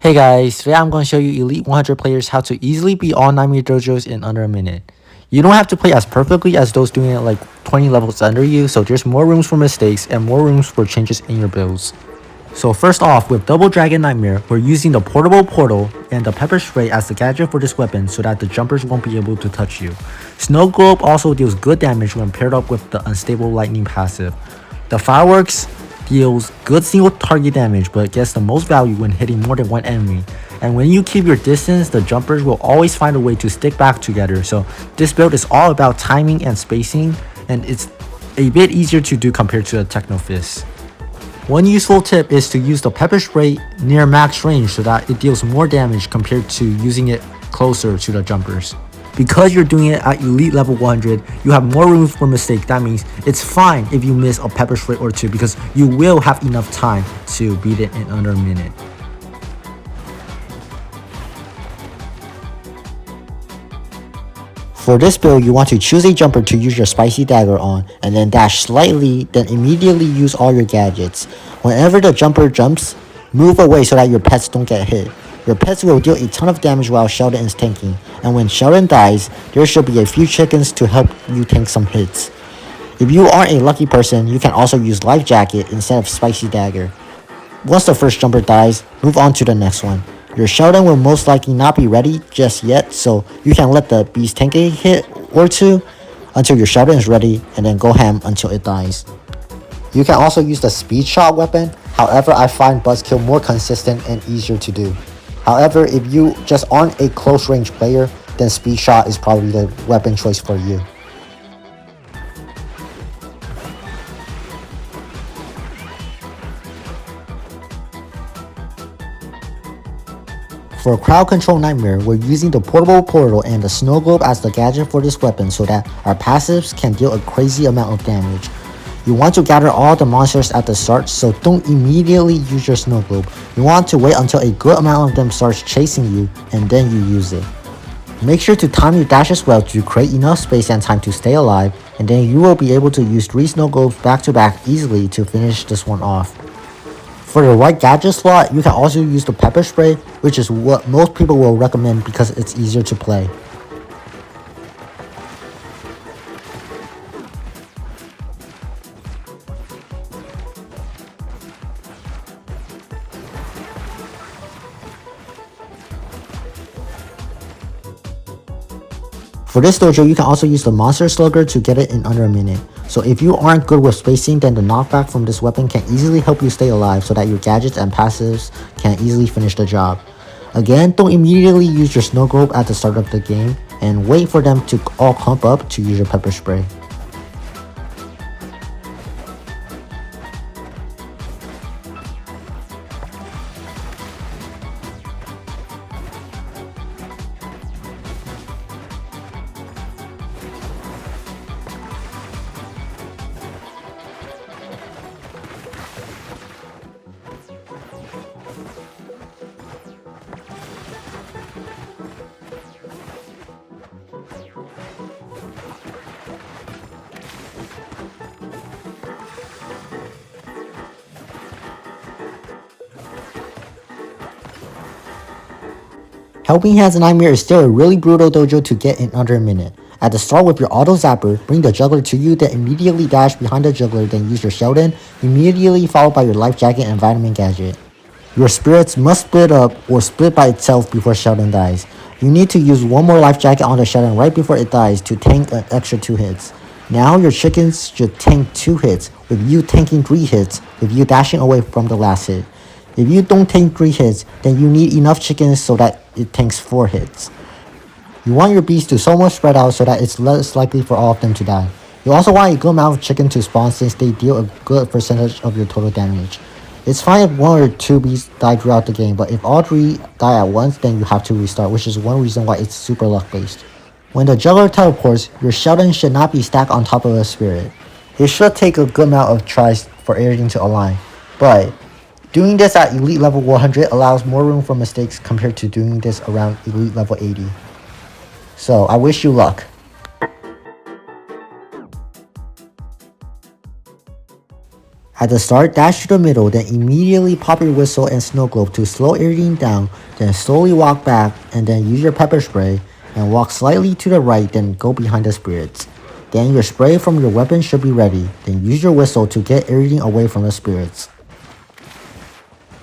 Hey guys, today I'm going to show you Elite 100 players how to easily beat all Nightmare Dojos in under a minute. You don't have to play as perfectly as those doing it like 20 levels under you, so there's more rooms for mistakes and more rooms for changes in your builds. So first off, with Double Dragon Nightmare, we're using the portable portal and the pepper spray as the gadget for this weapon so that the jumpers won't be able to touch you. Snow Globe also deals good damage when paired up with the unstable lightning passive. The fireworks deals good single target damage but gets the most value when hitting more than one enemy. And when you keep your distance, the jumpers will always find a way to stick back together. So this build is all about timing and spacing, and it's a bit easier to do compared to the Techno Fist. One useful tip is to use the pepper spray near max range so that it deals more damage compared to using it closer to the jumpers. Because you're doing it at elite level 100, you have more room for mistake. That means it's fine if you miss a pepper spray or two because you will have enough time to beat it in under a minute. For this build, you want to choose a jumper to use your spicy dagger on, and then dash slightly, then immediately use all your gadgets. Whenever the jumper jumps, move away so that your pets don't get hit. Your pets will deal a ton of damage while Sheldon is tanking, and when Sheldon dies, there should be a few chickens to help you tank some hits. If you aren't a lucky person, you can also use Life Jacket instead of Spicy Dagger. Once the first jumper dies, move on to the next one. Your Sheldon will most likely not be ready just yet, so you can let the beast tank a hit or two until your Sheldon is ready, and then go ham until it dies. You can also use the speed shot weapon, however I find buzzkill more consistent and easier to do. However, if you just aren't a close range player, then speed shot is probably the weapon choice for you. For Crowd Control Nightmare, we're using the portable portal and the snow globe as the gadget for this weapon so that our passives can deal a crazy amount of damage. You want to gather all the monsters at the start, so don't immediately use your snow globe. You want to wait until a good amount of them starts chasing you, and then you use it. Make sure to time your dash as well to create enough space and time to stay alive, and then you will be able to use 3 snow globes back to back easily to finish this one off. For the right gadget slot, you can also use the pepper spray, which is what most people will recommend because it's easier to play. For this dojo, you can also use the monster slugger to get it in under a minute. So if you aren't good with spacing, then the knockback from this weapon can easily help you stay alive so that your gadgets and passives can easily finish the job. Again, don't immediately use your snow globe at the start of the game, and wait for them to all clump up to use your pepper spray. Helping Hands Nightmare is still a really brutal dojo to get in under a minute. At the start with your auto zapper, bring the juggler to you, then immediately dash behind the juggler, then use your Sheldon, immediately followed by your life jacket and vitamin gadget. Your spirits must split up or split by itself before Sheldon dies. You need to use one more life jacket on the Sheldon right before it dies to tank an extra 2 hits. Now your chickens should tank 2 hits, with you tanking 3 hits, with you dashing away from the last hit. If you don't tank 3 hits, then you need enough chickens so that it tanks 4 hits. You want your beast to somewhat spread out so that it's less likely for all of them to die. You also want a good amount of chicken to spawn since they deal a good percentage of your total damage. It's fine if 1 or 2 beasts die throughout the game, but if all 3 die at once, then you have to restart, which is one reason why it's super luck based. When the juggler teleports, your Sheldon should not be stacked on top of a spirit. It should take a good amount of tries for everything to align, but doing this at elite level 100 allows more room for mistakes compared to doing this around elite level 80. So I wish you luck. At the start, dash to the middle, then immediately pop your whistle and snow globe to slow everything down, then slowly walk back, and then use your pepper spray, and walk slightly to the right, then go behind the spirits. Then your spray from your weapon should be ready, then use your whistle to get everything away from the spirits.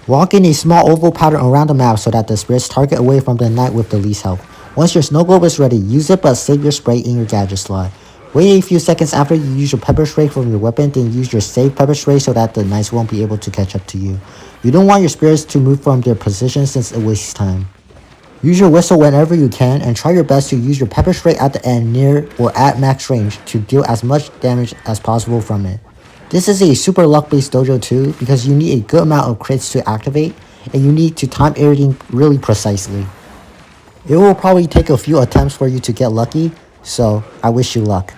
Walk in a small oval pattern around the map so that the spirits target away from the knight with the least health. Once your snow globe is ready, use it but save your spray in your gadget slot. Wait a few seconds after you use your pepper spray from your weapon, then use your save pepper spray so that the knights won't be able to catch up to you. You don't want your spirits to move from their position since it wastes time. Use your whistle whenever you can and try your best to use your pepper spray at the end near or at max range to deal as much damage as possible from it. This is a super luck based dojo too because you need a good amount of crits to activate and you need to time everything really precisely. It will probably take a few attempts for you to get lucky, so I wish you luck.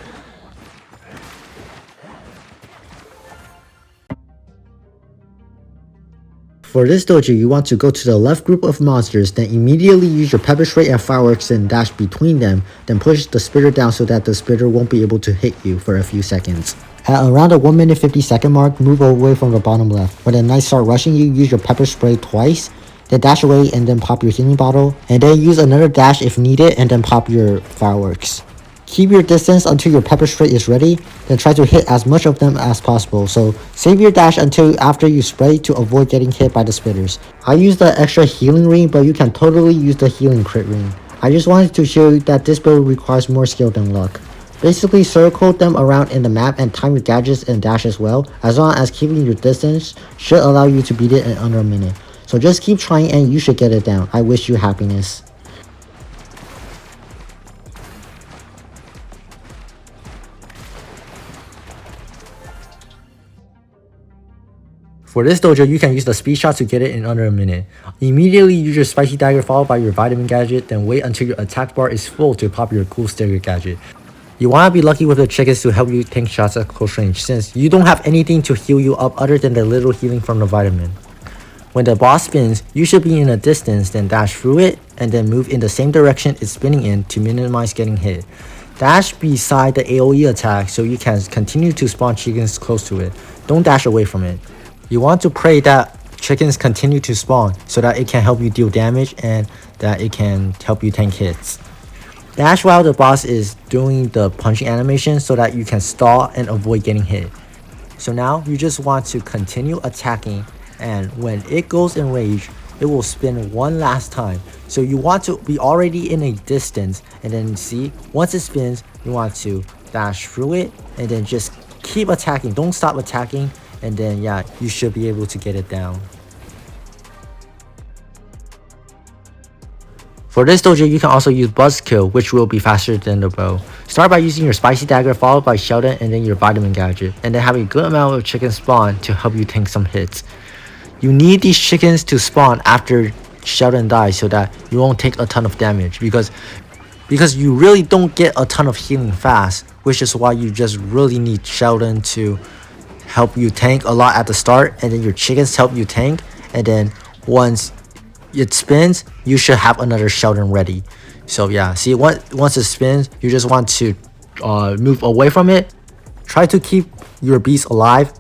For this dojo, you want to go to the left group of monsters, then immediately use your pepper spray and fireworks and dash between them, then push the spitter down so that the spitter won't be able to hit you for a few seconds. At around the 1 minute 50 second mark, move away from the bottom left. When the knights start rushing you, use your pepper spray twice, then dash away and then pop your healing bottle, and then use another dash if needed and then pop your fireworks. Keep your distance until your pepper spray is ready, then try to hit as much of them as possible, so save your dash until after you spray to avoid getting hit by the spitters. I use the extra healing ring, but you can totally use the healing crit ring. I just wanted to show you that this build requires more skill than luck. Basically circle them around in the map and time your gadgets and dash as well, as long as keeping your distance should allow you to beat it in under a minute. So just keep trying and you should get it down. I wish you happiness. For this dojo, you can use the speed shot to get it in under a minute. Immediately use your spicy dagger followed by your vitamin gadget, then wait until your attack bar is full to pop your cool stagger gadget. You want to be lucky with the chickens to help you tank shots at close range since you don't have anything to heal you up other than the little healing from the vitamin. When the boss spins, you should be in a distance, then dash through it, and then move in the same direction it's spinning in to minimize getting hit. Dash beside the AoE attack so you can continue to spawn chickens close to it. Don't dash away from it. You want to pray that chickens continue to spawn so that it can help you deal damage and that it can help you tank hits. Dash while the boss is doing the punching animation so that you can stall and avoid getting hit. So now you just want to continue attacking, and when it goes in rage, it will spin one last time. So you want to be already in a distance, and then see, once it spins, you want to dash through it and then just keep attacking. Don't stop attacking, and then yeah, you should be able to get it down. For this dojo, you can also use buzzkill, which will be faster than the bow. Start by using your spicy dagger followed by Sheldon and then your vitamin gadget, and then have a good amount of chickens spawn to help you tank some hits. You need these chickens to spawn after Sheldon dies so that you won't take a ton of damage because you really don't get a ton of healing fast, which is why you just really need Sheldon to help you tank a lot at the start, and then your chickens help you tank, and then once it spins, you should have another Sheldon ready. So yeah, see, once it spins, you just want to move away from it. Try to keep your beast alive,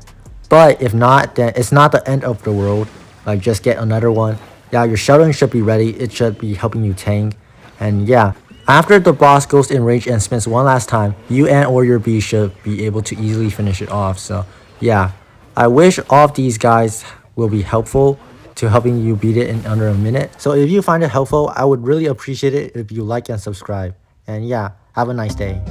but if not, then it's not the end of the world. Like, just get another one. Yeah, your Sheldon should be ready. It should be helping you tank. And yeah, after the boss goes in range and spins one last time, you and or your beast should be able to easily finish it off. So yeah, I wish all of these guys will be helpful to helping you beat it in under a minute. So if you find it helpful, I would really appreciate it if you like and subscribe. And yeah, have a nice day.